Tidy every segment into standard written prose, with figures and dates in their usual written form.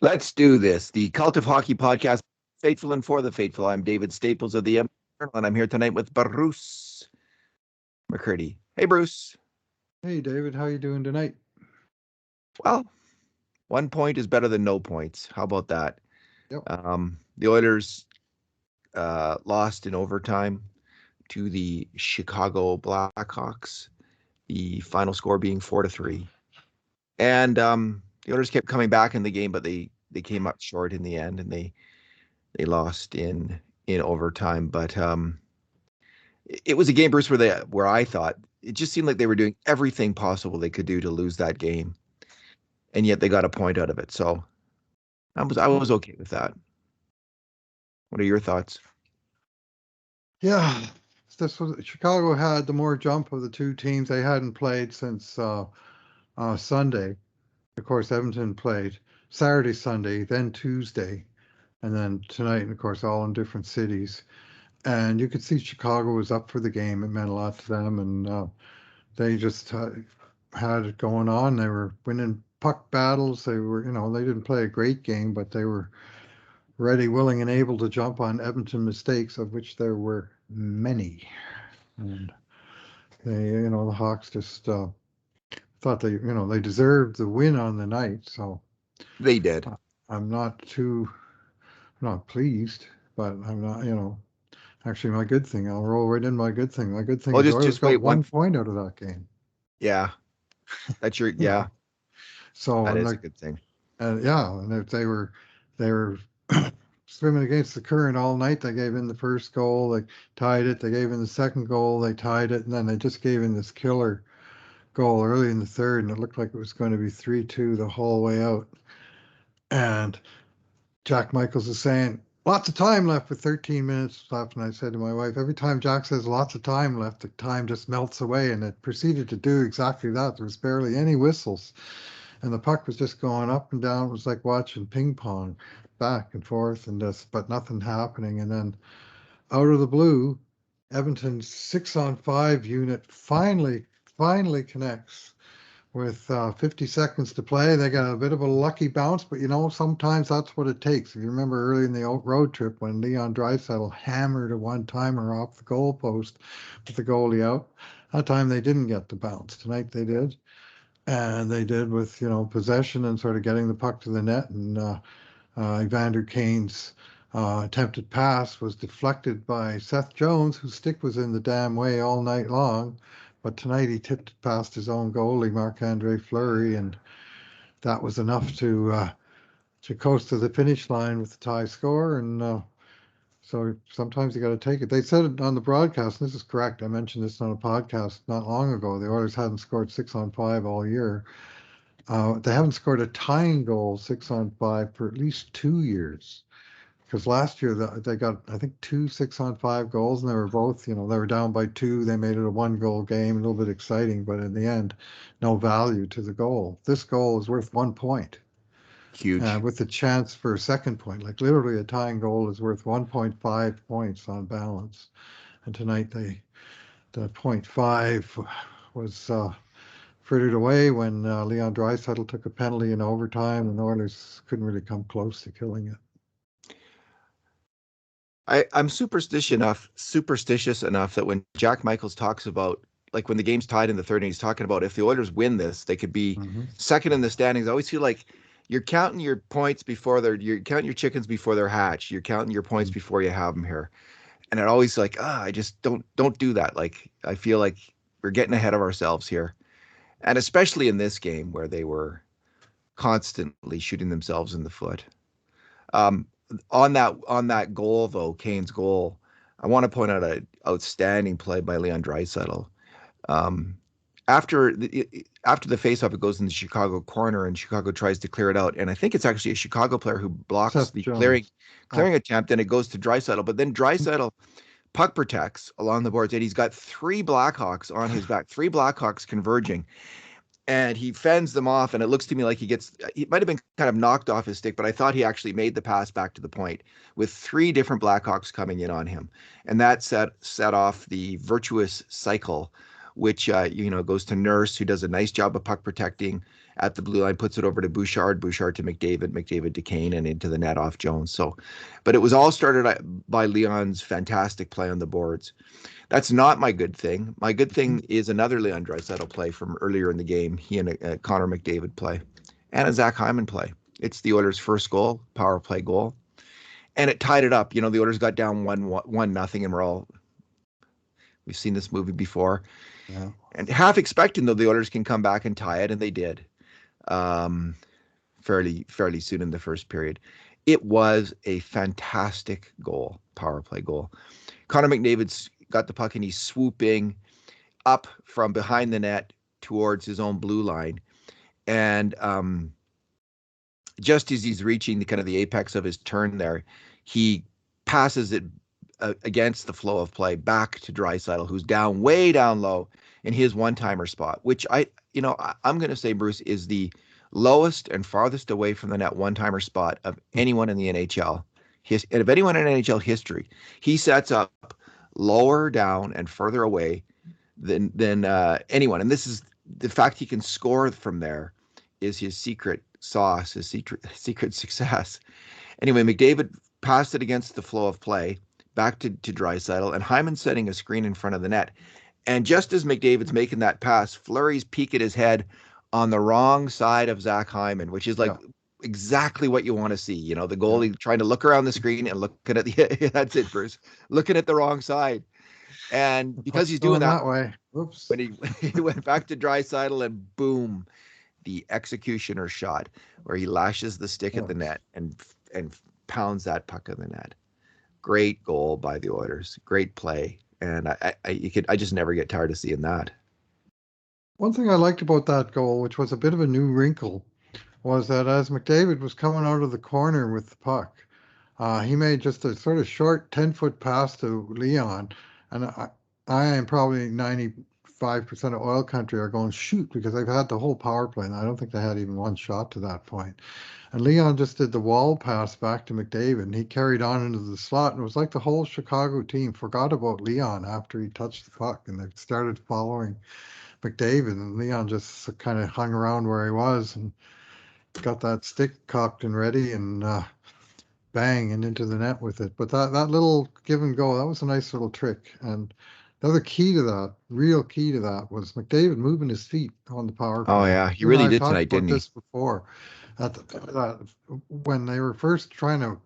Let's do this. The Cult of Hockey podcast, Faithful and for the Faithful. I'm David Staples of the Edmonton Journal, and I'm here tonight with Bruce McCurdy. Hey, Bruce. Hey David, how you doing tonight? Well, 1 point is better than no points. How about that? Yep. The Oilers lost in overtime to the Chicago Blackhawks, the final score being 4-3. And the Oilers kept coming back in the game, but they came up short in the end, and they lost in overtime. But it was a game, Bruce, where I thought it just seemed like they were doing everything possible they could do to lose that game, and yet they got a point out of it. So I was okay with that. What are your thoughts? Yeah, this was Chicago had the more jump of the two teams. They hadn't played since Sunday. Of course, Edmonton played Saturday, Sunday, then Tuesday, and then tonight, and of course, all in different cities. And you could see Chicago was up for the game. It meant a lot to them, and they just had it going on. They were winning puck battles. They were, they didn't play a great game, but they were ready, willing, and able to jump on Edmonton mistakes, of which there were many. And the Hawks just thought they deserved the win on the night. So They did. I'm not pleased, but I'm not, actually my good thing. I'll roll right in my good thing. My good thing Well, is the just Oilers just got wait one one. point out of that game. Yeah, that's your You yeah. know, so That I'm is a like, good thing. yeah, and if they were swimming against the current all night. They gave in the first goal, they tied it. They gave in the second goal, they tied it, and then they just gave in this killer goal early in the third, and it looked like it was going to be 3-2 the whole way out. And Jack Michaels is saying, lots of time left with 13 minutes left. And I said to my wife, every time Jack says lots of time left, the time just melts away. And it proceeded to do exactly that. There was barely any whistles. And the puck was just going up and down. It was like watching ping pong back and forth and just, but nothing happening. And then out of the blue, Edmonton's 6-on-5 unit finally connects with 50 seconds to play. They got a bit of a lucky bounce, but sometimes that's what it takes. If you remember early in the road trip when Leon Draisaitl hammered a one-timer off the goalpost with the goalie out, that time they didn't get the bounce. Tonight they did, and they did with possession and sort of getting the puck to the net. And Evander Kane's attempted pass was deflected by Seth Jones, whose stick was in the damn way all night long. But tonight he tipped it past his own goalie, Marc-Andre Fleury, and that was enough to coast to the finish line with the tie score. And so sometimes you got to take it. They said it on the broadcast, and this is correct. I mentioned this on a podcast not long ago. The Oilers hadn't scored 6-on-5 all year. They haven't scored a tying goal 6-on-5 for at least 2 years. Because last year they got, I think, 2 6-on-5 goals, and they were both, they were down by two. They made it a 1-goal game, a little bit exciting, but in the end, no value to the goal. This goal is worth 1 point, Huge. with the chance for a second point. Like literally, a tying goal is worth 1.5 points on balance. And tonight, the 0.5 was frittered away when Leon Draisaitl took a penalty in overtime, and the Oilers couldn't really come close to killing it. I'm superstitious enough that when Jack Michaels talks about, like, when the game's tied in the third, and he's talking about if the Oilers win this, they could be Mm-hmm. second in the standings. I always feel like you're counting your points you're counting your chickens before they're hatched. You're counting your points before you have them here, and it always like, I just don't do that. Like, I feel like we're getting ahead of ourselves here, and especially in this game where they were constantly shooting themselves in the foot. Um, on that goal though, Kane's goal, I want to point out an outstanding play by Leon Draisaitl. Um, after the faceoff, it goes in the Chicago corner, and Chicago tries to clear it out. And I think it's actually a Chicago player who blocks Seth the clearing Jones. clearing Oh, attempt, and it goes to Draisaitl. But then Draisaitl puck protects along the boards, and he's got three Blackhawks on his back, three Blackhawks converging, and he fends them off. And it looks to me like he might have been kind of knocked off his stick, but I thought he actually made the pass back to the point with three different Blackhawks coming in on him, and that set off the virtuous cycle which goes to Nurse, who does a nice job of puck protecting at the blue line, puts it over to Bouchard to McDavid to Kane, and into the net off Jones. So, but it was all started by Leon's fantastic play on the boards. That's not my good thing. My good thing is another Leon Draisaitl play from earlier in the game. He and Connor McDavid play, and a Zach Hyman play. It's the Oilers' first goal, power play goal, and it tied it up. The Oilers got down 1-0, and we've seen this movie before. Yeah. And half expecting, though, the Oilers can come back and tie it, and they did. Fairly soon in the first period. It was a fantastic goal, power play goal. Connor McDavid's got the puck and he's swooping up from behind the net towards his own blue line. And just as he's reaching the apex of his turn there, he passes it against the flow of play back to Draisaitl, who's way down low in his one-timer spot, which I'm going to say, Bruce, is the lowest and farthest away from the net one-timer spot of anyone in the NHL. Of anyone in NHL history. He sets up lower down and further away than anyone. And this is the fact he can score from there is his secret sauce, his secret success. Anyway, McDavid passed it against the flow of play back to Draisaitl, and Hyman setting a screen in front of the net. And just as McDavid's making that pass, Fleury's peek at his head on the wrong side of Zach Hyman, which is exactly what you want to see. The goalie trying to look around the screen and looking at that's it, Bruce, looking at the wrong side. And because he's doing that way, oops. When he went back to Draisaitl, and boom, the executioner shot where he lashes the stick at the net and pounds that puck in the net. Great goal by the Oilers. Great play. And I just never get tired of seeing that. One thing I liked about that goal, which was a bit of a new wrinkle, was that as McDavid was coming out of the corner with the puck, he made just a sort of short 10-foot pass to Leon. And I am probably 95% of oil country are going, shoot, because they've had the whole power play, and I don't think they had even one shot to that point. And Leon just did the wall pass back to McDavid, and he carried on into the slot. And it was like the whole Chicago team forgot about Leon after he touched the puck, and they started following McDavid, and Leon just kind of hung around where he was and got that stick cocked and ready, and bang, and into the net with it. But that little give and go, that was a nice little trick. And the other key to that, real key to that, was McDavid moving his feet on the power play. Oh yeah, he really did tonight, didn't he? This before, when they were first trying to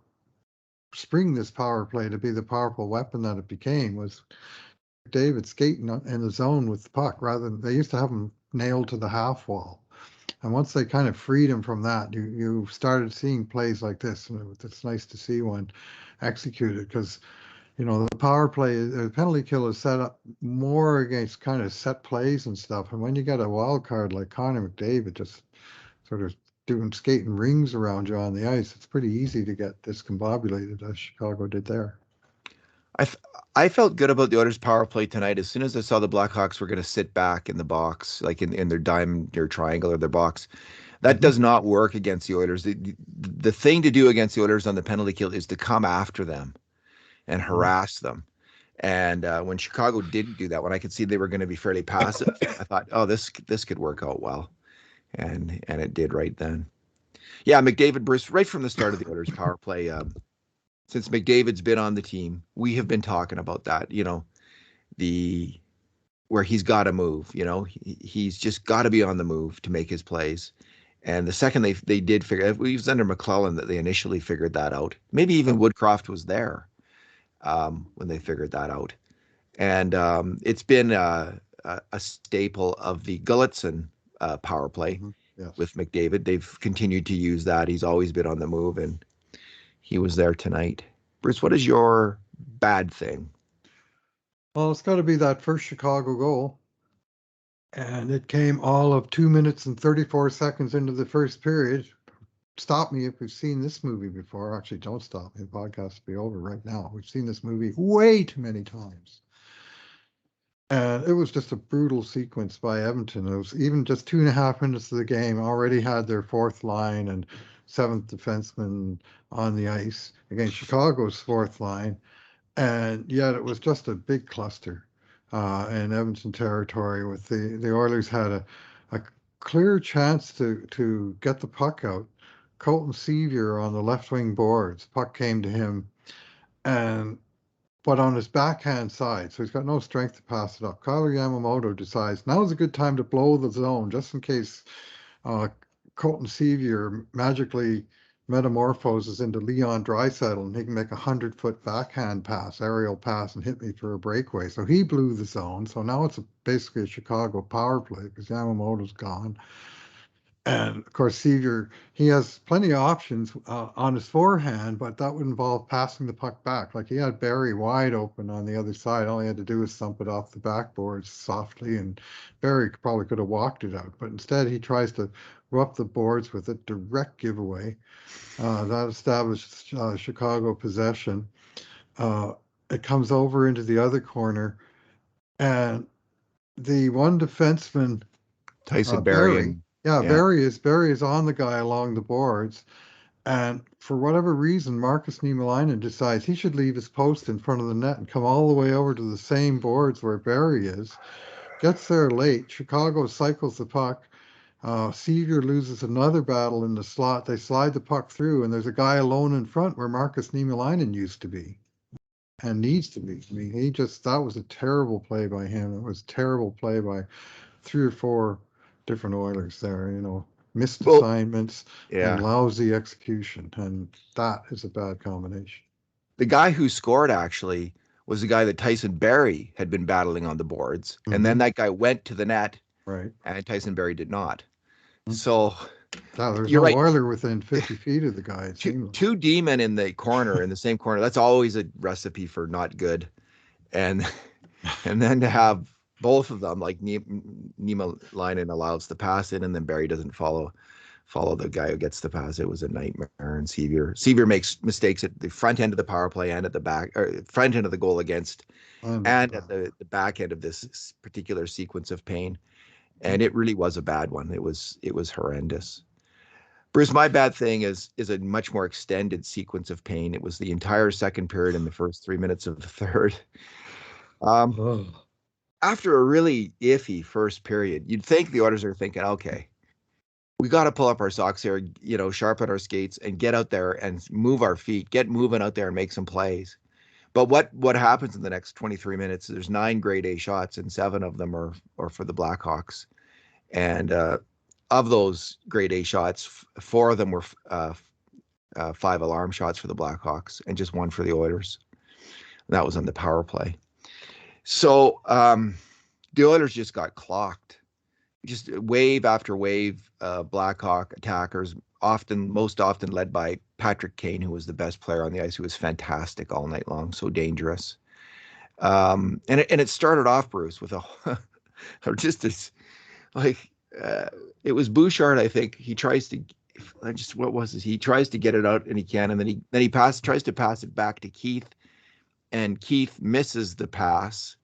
spring this power play to be the powerful weapon that it became, was McDavid skating in the zone with the puck rather than they used to have him nailed to the half wall. And once they kind of freed him from that, you started seeing plays like this, and it's nice to see one executed, because the power play, the penalty kill is set up more against kind of set plays and stuff. And when you get a wild card like Connor McDavid just sort of doing skating rings around you on the ice, it's pretty easy to get discombobulated, as Chicago did there. I felt good about the Oilers' power play tonight. As soon as I saw the Blackhawks were going to sit back in the box, like in their diamond or triangle or their box, that does not work against the Oilers. The thing to do against the Oilers on the penalty kill is to come after them and harass them. And when Chicago didn't do that, when I could see they were going to be fairly passive, I thought, oh, this could work out well, and it did right then. Yeah, McDavid, Bruce, right from the start of the Oilers' power play. Since McDavid's been on the team, we have been talking about that, where he's got to move, he's just got to be on the move to make his plays. And the second they did figure, it was under McClellan that they initially figured that out. Maybe even Woodcroft was there when they figured that out. And it's been a staple of the Gulutzan power play with McDavid. They've continued to use that. He's always been on the move, and he was there tonight. Bruce, what is your bad thing? Well, it's got to be that first Chicago goal. And it came all of 2 minutes and 34 seconds into the first period. Stop me if you've seen this movie before. Actually, don't stop me. The podcast will be over right now. We've seen this movie way too many times. And it was just a brutal sequence by Edmonton. It was even just 2.5 minutes of the game, already had their fourth line and seventh defenseman on the ice against Chicago's fourth line. And yet it was just a big cluster. in Edmonton territory. With the Oilers had a clear chance to get the puck out. Colton Sevier on the left wing boards. Puck came to him, and but on his backhand side, so he's got no strength to pass it up. Kyler Yamamoto decides now's a good time to blow the zone, just in case uh, Colton Sevier magically metamorphoses into Leon Draisaitl, and he can make 100-foot backhand pass, aerial pass, and hit me for a breakaway. So he blew the zone. So now it's basically a Chicago power play because Yamamoto's gone. And of course, Seager, he has plenty of options on his forehand, but that would involve passing the puck back. Like he had Barry wide open on the other side. All he had to do was thump it off the backboards softly, and Barry probably could have walked it out. But instead, he tries to rough the boards with a direct giveaway. That established Chicago possession. It comes over into the other corner, and the one defenseman, Tyson Barrie Barry. and Yeah, yeah. Barry is on the guy along the boards, and for whatever reason, Marcus Niemelainen decides he should leave his post in front of the net and come all the way over to the same boards where Barry is. Gets there late. Chicago cycles the puck. Seager loses another battle in the slot. They slide the puck through, and there's a guy alone in front where Marcus Niemelainen used to be and needs to be. I mean, that was a terrible play by him. It was a terrible play by 3 or 4 different Oilers there, missed Well, assignments and yeah. lousy execution. And that is a bad combination. The guy who scored actually was the guy that Tyson Barrie had been battling on the boards. And then that guy went to the net Right. and Tyson Barrie did not. Mhm. So There's you're no right. Oiler within 50 feet of the guy, it Two, seemed like. two D-men in the corner, in the same corner. That's always a recipe for not good. And and then to have both of them, like Niemelainen allows the pass in, and then Barrie doesn't follow the guy who gets the pass. It was a nightmare. And Sevier makes mistakes at the front end of the power play and at the back, or front end of the goal against, and at the back end of this particular sequence of pain. And it really was a bad one. It was horrendous. Bruce, my bad thing is a much more extended sequence of pain. It was the entire second period and the first 3 minutes of the third. After a really iffy first period, you'd think the Oilers are thinking, okay, we got to pull up our socks here, sharpen our skates and get out there and move our feet, get moving out there and make some plays. But what happens in the next 23 minutes? There's 9 grade A shots and 7 of them are for the Blackhawks. And of those grade A shots, 4 of them were 5 alarm shots for the Blackhawks and just 1 for the Oilers. And that was on the power play. So the Oilers just got clocked. Just wave after wave, Blackhawk attackers, most often led by Patrick Kane, who was the best player on the ice, who was fantastic all night long, so dangerous. And it started off, Bruce, with just this, like, it was Bouchard, I think. He tries to, what was this? He tries to get it out and he can, and then he tries to pass it back to Keith, and Keith misses the pass,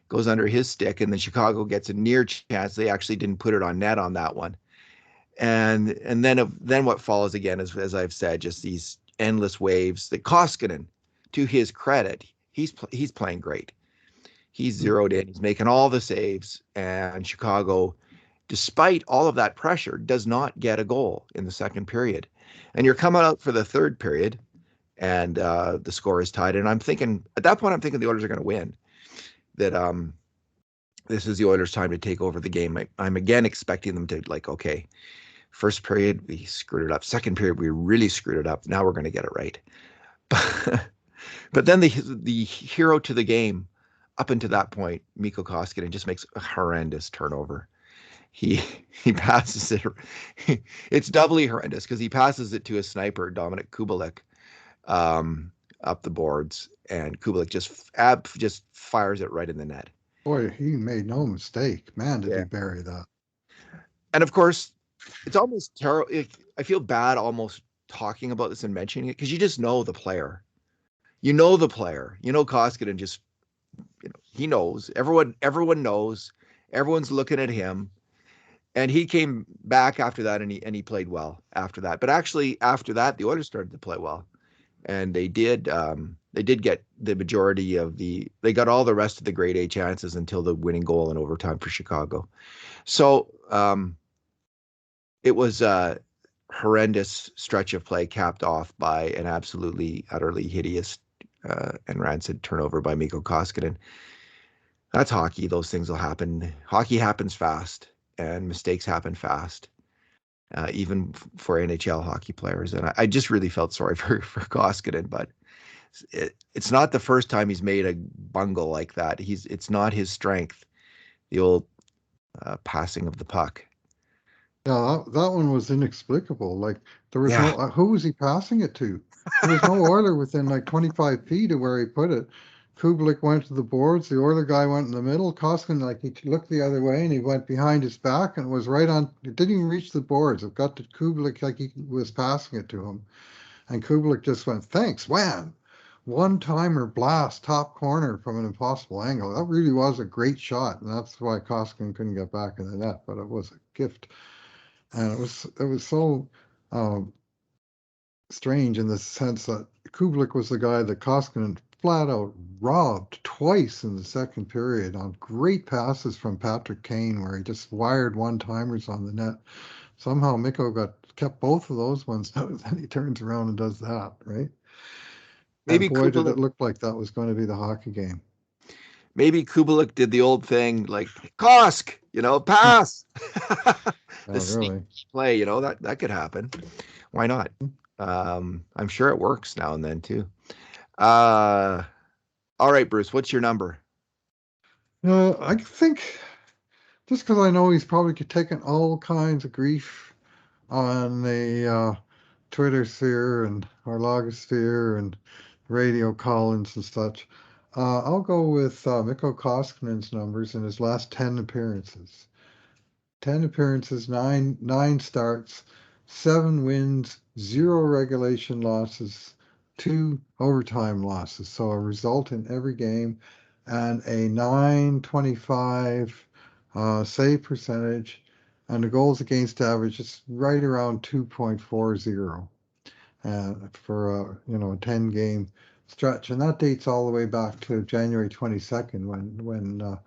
goes under his stick, and then Chicago gets a near chance. They actually didn't put it on net on that one. And then what follows again is, as I've said, just these endless waves. That Koskinen, to his credit, he's playing great. He's zeroed in. He's making all the saves, and Chicago, despite all of that pressure, does not get a goal in the second period. And you're coming out for the third period, and the score is tied. And I'm thinking, at that point, the Oilers are going to win. That this is the Oilers' time to take over the game. I'm again expecting them to, like, okay, first period we screwed it up. Second period we really screwed it up. Now we're going to get it right. But then the hero to the game up until that point, Mikko Koskinen, just makes a horrendous turnover. He passes it. It's doubly horrendous because he passes it to a sniper, Dominic Kubalik, up the boards, and Kubalik just fires it right in the net. Boy, he made no mistake. Man, did he bury that. And of course, it's almost terrible. I feel bad almost talking about this and mentioning it because you just know the player. You know the player. You know Koskinen just, he knows. Everyone knows. Everyone's looking at him. And he came back after that, and he played well after that. But actually, after that, the Oilers started to play well, and they did they did get the majority of they got all the rest of the grade A chances until the winning goal in overtime for Chicago. So it was a horrendous stretch of play capped off by an absolutely, utterly hideous and rancid turnover by Mikko Koskinen. That's hockey. Those things will happen. Hockey happens fast, and mistakes happen fast, even for NHL hockey players. And I just really felt sorry for Koskinen, but it's not the first time he's made a bungle like that. It's not his strength, the old passing of the puck. Yeah, that one was inexplicable. Like there was Yeah. no who was he passing it to? There was no Oiler within like 25 feet of where he put it. Kubalik went to the boards. The Oiler guy went in the middle. Koskinen, like he looked the other way and he went behind his back and it was right on. It didn't even reach the boards. It got to Kubalik like he was passing it to him, and Kubalik just went thanks, wham, one timer blast top corner from an impossible angle. That really was a great shot, and that's why Koskinen couldn't get back in the net. But it was a gift. And it was so strange in the sense that Kublik was the guy that Koskinen flat out robbed twice in the second period on great passes from Patrick Kane, where he just wired one-timers on the net. Somehow Mikko kept both of those ones out, and then he turns around and does that, right? Maybe And boy, did Kubalik, it look like that was going to be the hockey game. maybe Kubalik did the old thing like Kosk, pass. The Oh, sneak really? play, that could happen. Why not? I'm sure it works now and then too. All right, Bruce, what's your number? I think just because I know he's probably taken all kinds of grief on the Twitter sphere and our logosphere and radio call-ins and such. I'll go with Mikko Koskinen's numbers in his last 10 appearances. 10 appearances, nine starts, 7 wins, 0 regulation losses, 2 overtime losses. So a result in every game and a 925 save percentage, and the goals against average is right around 2.40 for a 10 game stretch, and that dates all the way back to January 22nd when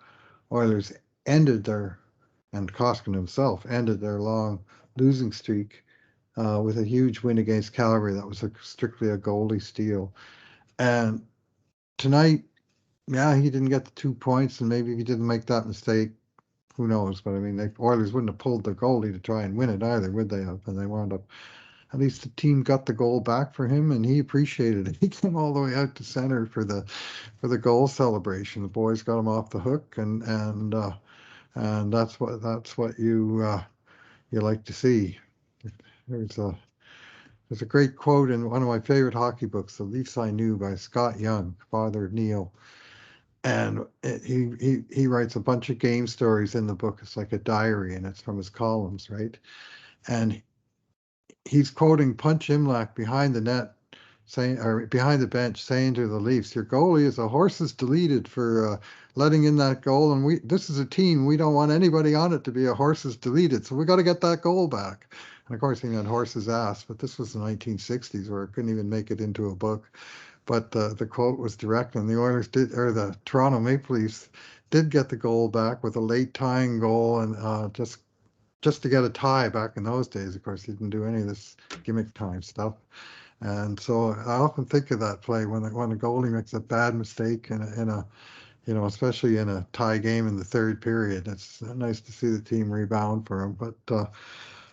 Oilers ended and Koskinen himself ended their long losing streak with a huge win against Calgary. That was strictly a goalie steal. And tonight, yeah, he didn't get the 2 points, and maybe if he didn't make that mistake, who knows? But I mean, the Oilers wouldn't have pulled the goalie to try and win it either, would they have? And they wound up. At least the team got the goal back for him, and he appreciated it. He came all the way out to center for the goal celebration. The boys got him off the hook, and that's what you like to see. There's a great quote in one of my favorite hockey books, The Leafs I Knew by Scott Young, father of Neil. And he writes a bunch of game stories in the book. It's like a diary, and it's from his columns, right? And he's quoting Punch Imlach behind the net, or behind the bench, saying to the Leafs, "Your goalie is a horse's deleted for letting in that goal, and this is a team. We don't want anybody on it to be a horse's deleted, so we got to get that goal back." And of course, he meant horse's ass, but this was the 1960s where it couldn't even make it into a book. But the quote was direct, and the Oilers did, or the Toronto Maple Leafs did get the goal back with a late tying goal, and just to get a tie back in those days. Of course, he didn't do any of this gimmick time stuff. And so I often think of that play when a goalie makes a bad mistake in a especially in a tie game in the third period. It's nice to see the team rebound for him. But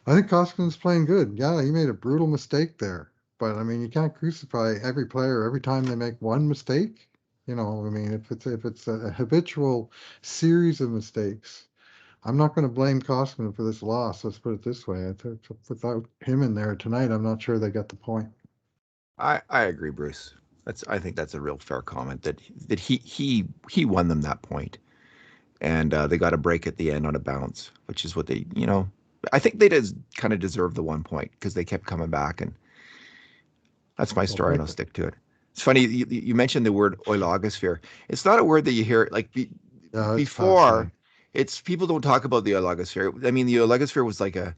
I think Koskinen's playing good. Yeah, he made a brutal mistake there. But I mean, you can't crucify every player every time they make one mistake. I mean, if it's a habitual series of mistakes, I'm not going to blame Koskinen for this loss. Let's put it this way. Without him in there tonight, I'm not sure they got the point. I agree, Bruce. I think that's a real fair comment that he won them that point, and they got a break at the end on a bounce, which is what I think they just kind of deserve the 1 point because they kept coming back, and that's my story, and I'll stick to it. It's funny you mentioned the word oilogosphere. It's not a word that you hear before. It's people don't talk about the oilogosphere. I mean, the oilogosphere was it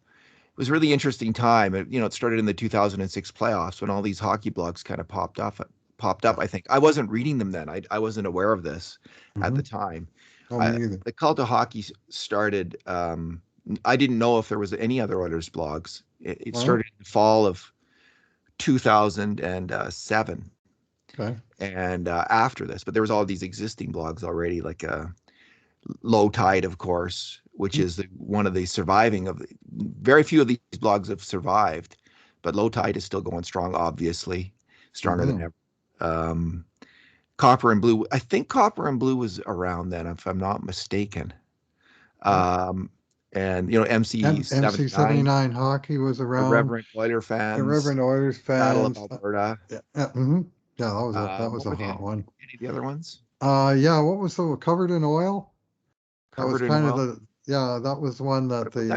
was a really interesting time. It started in the 2006 playoffs when all these hockey blogs kind of popped off popped up. I think I wasn't reading them then. I wasn't aware of this at the time. Oh, me either. The Cult of Hockey started. I didn't know if there was any other Oilers blogs. It started in the fall of 2007. Okay. And after this, but there was all these existing blogs already, like Low Tide, of course, which is one of the surviving of very few of these blogs have survived, but Low Tide is still going strong, obviously stronger than ever. Copper and Blue, I think Copper and Blue was around then, if I'm not mistaken. And MC 79 Hockey was around. Irreverent Oilers fans. Irreverent Oilers Battle of fans. Alberta. Yeah, that was a hot one. Any of the other ones? Yeah, what was the Covered in Oil? Covered that was kind in of Oil? that was one that the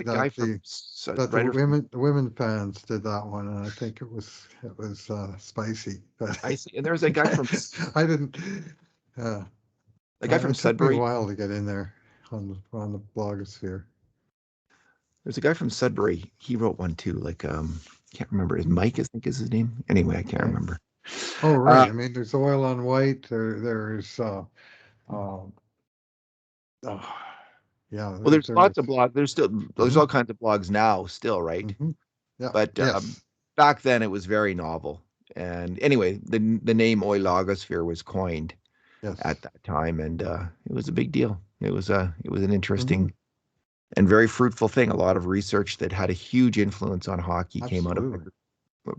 women fans did that one, and I think it was spicy. But I see. And there was a guy from I didn't. The guy from it took me Sudbury. a while to get in there on the blogosphere. There's a guy from Sudbury. He wrote one too. Like can't remember. Is Mike? I think is his name. Anyway, I can't remember. Oh right. I mean, there's Oil on White. There's yeah. Well, there's lots of blogs. There's all kinds of blogs now still, right? Yeah. But back then it was very novel. And anyway, the name Oilogosphere was coined at that time, and it was a big deal. It was an interesting and very fruitful thing. A lot of research that had a huge influence on hockey came out of a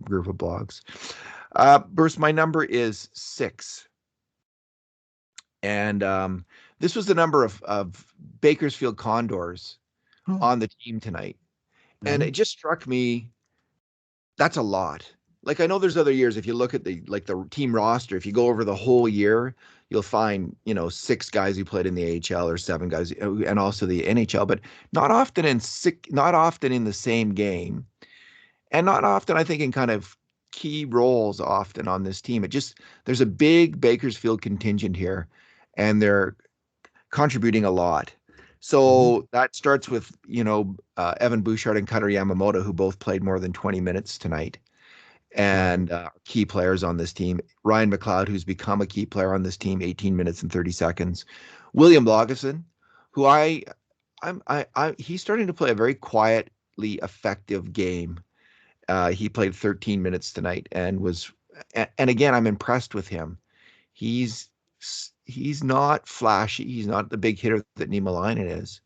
group of blogs. Bruce, my number is 6. And this was the number of Bakersfield Condors on the team tonight. And it just struck me, that's a lot. Like, I know there's other years, if you look at the team roster, if you go over the whole year, you'll find, 6 guys who played in the AHL or 7 guys and also the NHL, but not often in the same game. And not often, I think, in kind of key roles often on this team. There's a big Bakersfield contingent here, and they're contributing a lot. So that starts with, Evan Bouchard and Cutter Yamamoto, who both played more than 20 minutes tonight, and key players on this team. Ryan McLeod, who's become a key player on this team, 18 minutes and 30 seconds. William Lagesson, who he's starting to play a very quietly effective game. He played 13 minutes tonight and again, I'm impressed with him. He's not flashy. He's not the big hitter that Niemelainen is.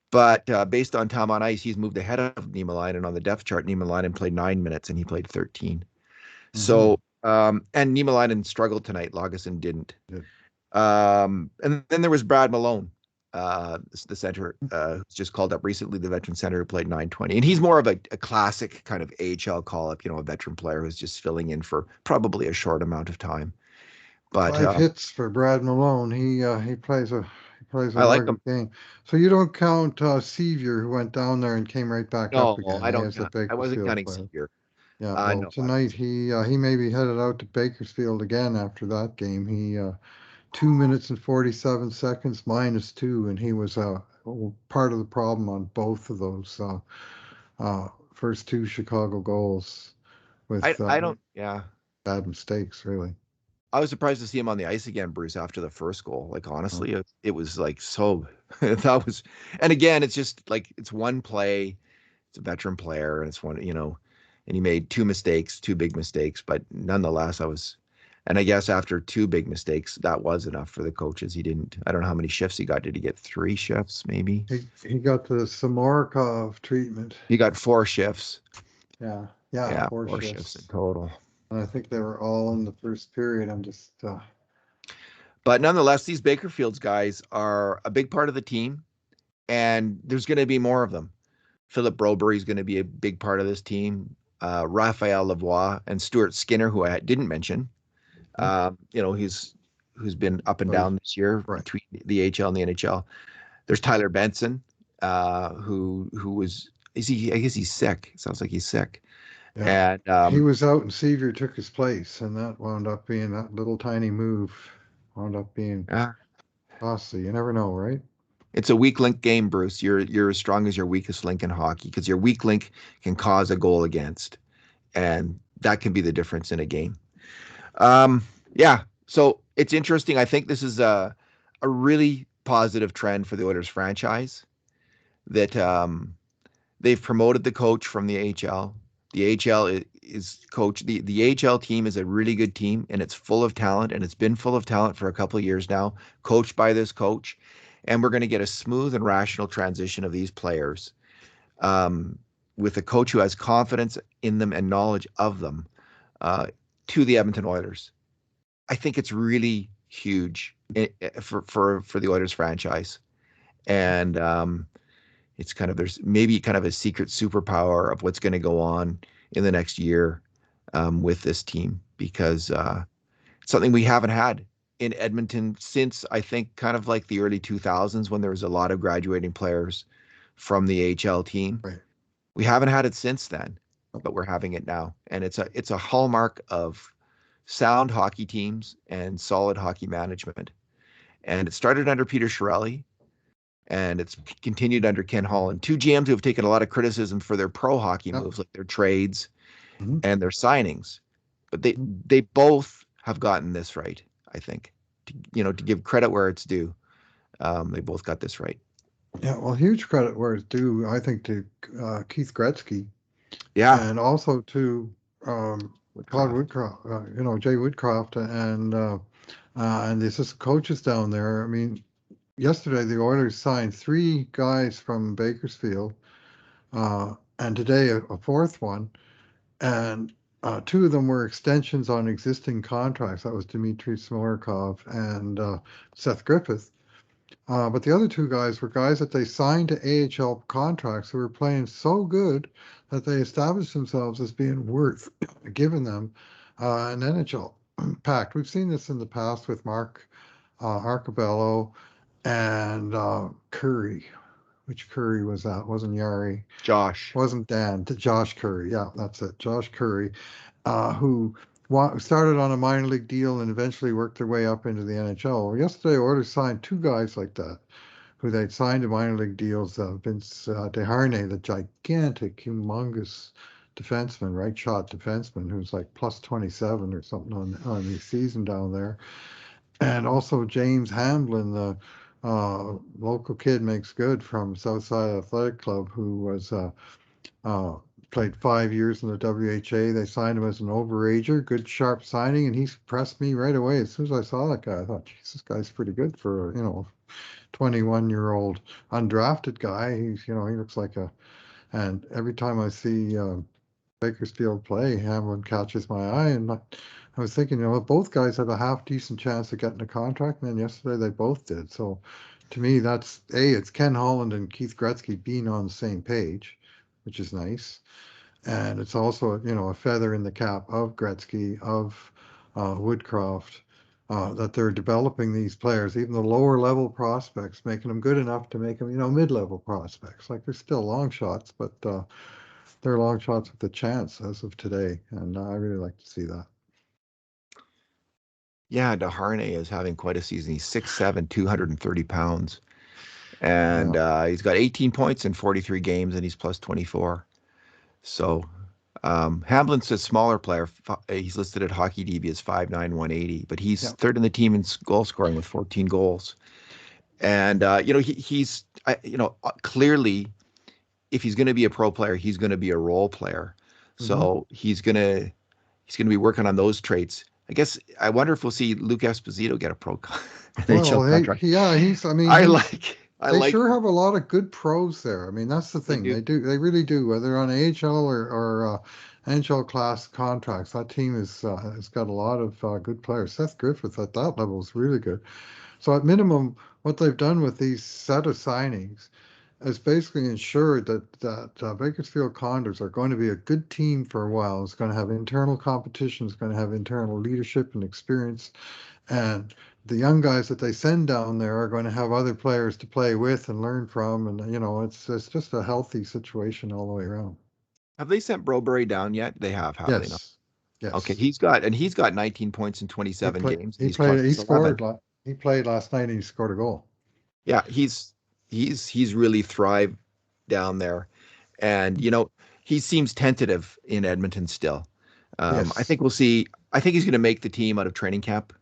But based on time on ice, he's moved ahead of Niemelainen on the depth chart. Niemelainen played 9 minutes and he played 13. So, and Niemelainen struggled tonight. Lagesson didn't. And then there was Brad Malone, the center, who's just called up recently, the veteran center who played 9:20. And he's more of a classic kind of AHL call-up, a veteran player who's just filling in for probably a short amount of time. But 5 hits for Brad Malone. He plays a rugged game. So you don't count Sevier, who went down there and came right back up again. No, I don't count. I wasn't counting Sevier. Yeah, well, tonight he maybe headed out to Bakersfield again after that game. He 2 minutes and 47 seconds -2, and he was part of the problem on both of those first 2 Chicago goals with bad mistakes, really. I was surprised to see him on the ice again, Bruce, after the first goal. Like, honestly, it was like so that was, and again, it's just like, it's one play, it's a veteran player, and it's one, and he made 2 big mistakes, but nonetheless, and I guess after 2 big mistakes, that was enough for the coaches. I don't know how many shifts he got. Did he get 3 shifts, maybe? He got the Samorukov treatment. He got 4 shifts. Yeah, 4 shifts in total. And I think they were all in the first period. I'm just. But nonetheless, these Bakerfields guys are a big part of the team, and there's going to be more of them. Philip Broberry is going to be a big part of this team. Raphael Lavoie and Stuart Skinner, who I didn't mention. Who's been up and down this year between the AHL and the NHL. There's Tyler Benson, who I guess he's sick. Sounds like he's sick. Yeah. And he was out and Sevier took his place, and that wound up being that little tiny move costly. You never know, right? It's a weak link game, Bruce. You're as strong as your weakest link in hockey, because your weak link can cause a goal against, and that can be the difference in a game. Yeah. So it's interesting. I think this is a really positive trend for the Oilers franchise that they've promoted the coach from the AHL. The AHL is coach. The AHL team is a really good team, and it's full of talent, and it's been full of talent for a couple of years now, coached by this coach. And we're going to get a smooth and rational transition of these players um, with a coach who has confidence in them and knowledge of them uh, to the Edmonton Oilers. I think it's really huge for the Oilers franchise, and it's kind of there's maybe kind of a secret superpower of what's going to go on in the next year with this team because it's something we haven't had in Edmonton since I think kind of like the early 2000s when there was a lot of graduating players from the AHL team. Right. We haven't had it since then, but we're having it now, and it's a hallmark of sound hockey teams and solid hockey management. And it started under Peter Chiarelli, and it's continued under Ken Holland. Two GMs who have taken a lot of criticism for their pro hockey Yep. moves, like their trades Mm-hmm. and their signings, but they Mm-hmm. they both have gotten this right. I think, to give credit where it's due, they both got this right. Yeah, well, huge credit where it's due, I think, to Keith Gretzky Yeah, and also to um, Todd Woodcroft. Woodcroft, Jay Woodcroft, and the assistant coaches down there. I mean, yesterday the Oilers signed three guys from Bakersfield, and today a fourth one, and two of them were extensions on existing contracts. That was Dmitry Smorkov and Seth Griffith. But the other two guys were guys that they signed to AHL contracts who were playing so good that they established themselves as being worth giving them an NHL pact. We've seen this in the past with Mark Arcabello and Curry. Which Curry was that? Wasn't Yari? Josh. Wasn't Dan? Josh Curry. Yeah, that's it. Josh Curry, who started on a minor league deal and eventually worked their way up into the NHL. Yesterday, Oilers signed two guys like that who they'd signed to minor league deals. Vince Desharnais, the gigantic, humongous defenseman, right shot defenseman, who's like plus 27 or something on the season down there. And also James Hamblin, the local kid makes good from Southside Athletic Club, who was uh, played 5 years in the WHA. They signed him as an overager, good sharp signing, and he impressed me right away. As soon as I saw that guy, I thought, "Geez, this guy's pretty good for 21-year-old undrafted guy. He looks like a." And every time I see Bakersfield play, Hamlin catches my eye, and I was thinking, both guys have a half decent chance of getting a contract, and then yesterday they both did. So, to me, it's Ken Holland and Keith Gretzky being on the same page, which is nice. And it's also, a feather in the cap of Gretzky, of Woodcroft, that they're developing these players, even the lower level prospects, making them good enough to make them, mid-level prospects. Like they're still long shots, but they're long shots with a chance as of today. And I really like to see that. Yeah, Desharnais is having quite a season. He's 6'7", 230 pounds. And Yeah. he's got 18 points in 43 games, and he's plus 24. So Hamblin's a smaller player. He's listed at Hockey DB as 5'9", 180, but he's Yeah. third in the team in goal scoring with 14 goals. And he's clearly, if he's going to be a pro player, he's going to be a role player. Mm-hmm. So he's gonna be working on those traits. I guess I wonder if we'll see Luke Esposito get a NHL Well, hey, contract. yeah, I mean, I like I they like sure have a lot of good pros there. I mean, that's the they thing. do. They really do. Whether on AHL or NHL class contracts, that team has got a lot of good players. Seth Griffith at that level is really good. So at minimum, what they've done with these set of signings has basically ensured that Bakersfield Condors are going to be a good team for a while. It's going to have internal competition. It's going to have internal leadership and experience. And the young guys that they send down there are going to have other players to play with and learn from. And, it's just a healthy situation all the way around. Have they sent Broberry down yet? They have they not? Yes. Okay, Yes. he's got 19 points in He 27 played, games, and he he's plus played, he 11. scored, he played last night and he scored a goal. Yeah, he's really thrived down there, and he seems tentative in Edmonton still. I Yes. think we'll see. I think he's going to make the team out of training camp,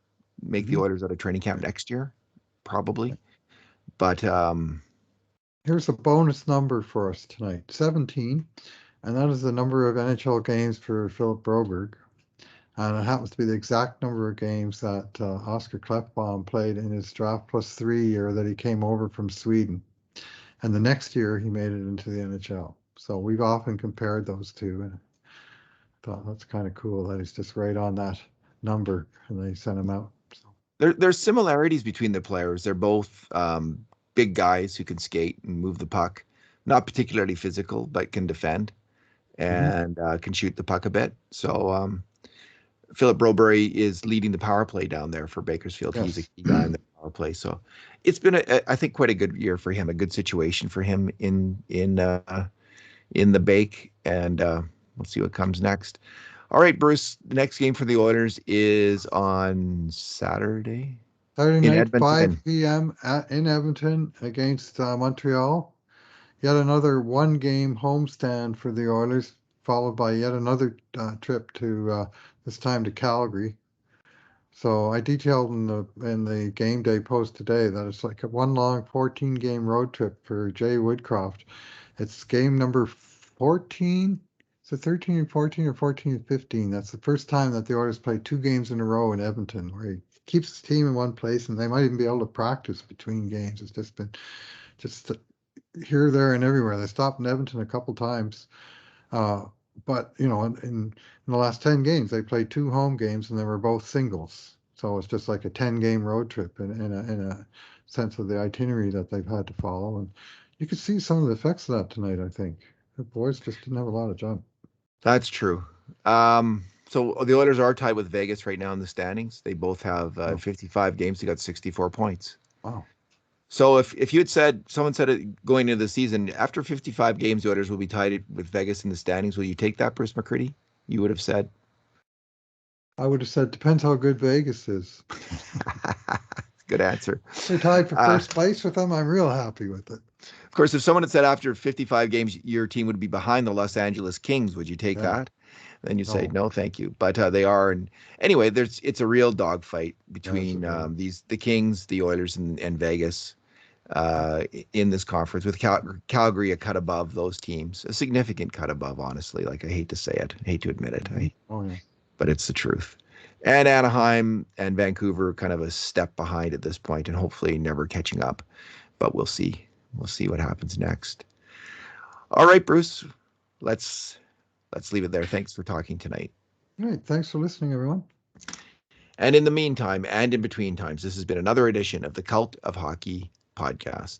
make the Mhm. Oilers out of training camp next year, probably. But Here's a bonus number for us tonight, 17, and that is the number of NHL games for Philip Broberg. And it happens to be the exact number of games that Oscar Klefbom played in his draft plus 3 year that he came over from Sweden. And the next year he made it into the NHL. So we've often compared those two, and thought that's kind of cool that he's just right on that number, and they sent him out. So, there's similarities between the players. They're both big guys who can skate and move the puck. Not particularly physical, but can defend mhm. and can shoot the puck a bit. So Philip Broberg is leading the power play down there for Bakersfield. He's a Yes. key guy in the power play. So it's been, I think, quite a good year for him, a good situation for him in the bake, and we'll see what comes next. All right, Bruce. The next game for the Oilers is on Saturday Saturday in night, Edmonton. 5 p.m. In Edmonton against Montreal. Yet another one-game homestand for the Oilers, followed by yet another trip to this time to Calgary. So I detailed in the game day post today that it's like a one long 14-game road trip for Jay Woodcroft. It's game number 14. Is it 13 and 14 or 14 and 15? That's the first time that the Oilers played 2 games in a row in Edmonton, where he keeps his team in one place, and they might even be able to practice between games. It's just been just here, there, and everywhere. They stopped in Edmonton a couple times. Uh, but in the last 10 games, they played 2 home games, and they were both singles. So it's just like a 10-game road trip in a sense of the itinerary that they've had to follow. And you could see some of the effects of that tonight, I think. The boys just didn't have a lot of jump. That's true. So the Oilers are tied with Vegas right now in the standings. They both have Oh, 55 games. They got 64 points. wow. So if you had said, someone said it going into the season, after 55 games, the Oilers will be tied with Vegas in the standings, will you take that, Bruce McCurdy? You would have said. I would have said, depends how good Vegas is. Good answer. They're tied for Uh, first place with them. I'm real happy with it. of course, if someone had said after 55 games, your team would be behind the Los Angeles Kings, would you take Yeah. that? Then you say, No. no, thank you. But they are. And anyway, it's a real dogfight Yeah, it's a between very. the Kings, the Oilers, and Vegas in this conference, with Calgary a cut above those teams, a significant cut above, honestly. Like, I hate to say it, I hate to admit it, Oh, yeah. but it's the truth. And Anaheim and Vancouver kind of a step behind at this point, and hopefully never catching up. But we'll see. We'll see what happens next. All right, Bruce. Let's let's leave it there. Thanks for talking tonight. All right. Thanks for listening, everyone. And in the meantime, and in between times, this has been another edition of the Cult of Hockey podcast.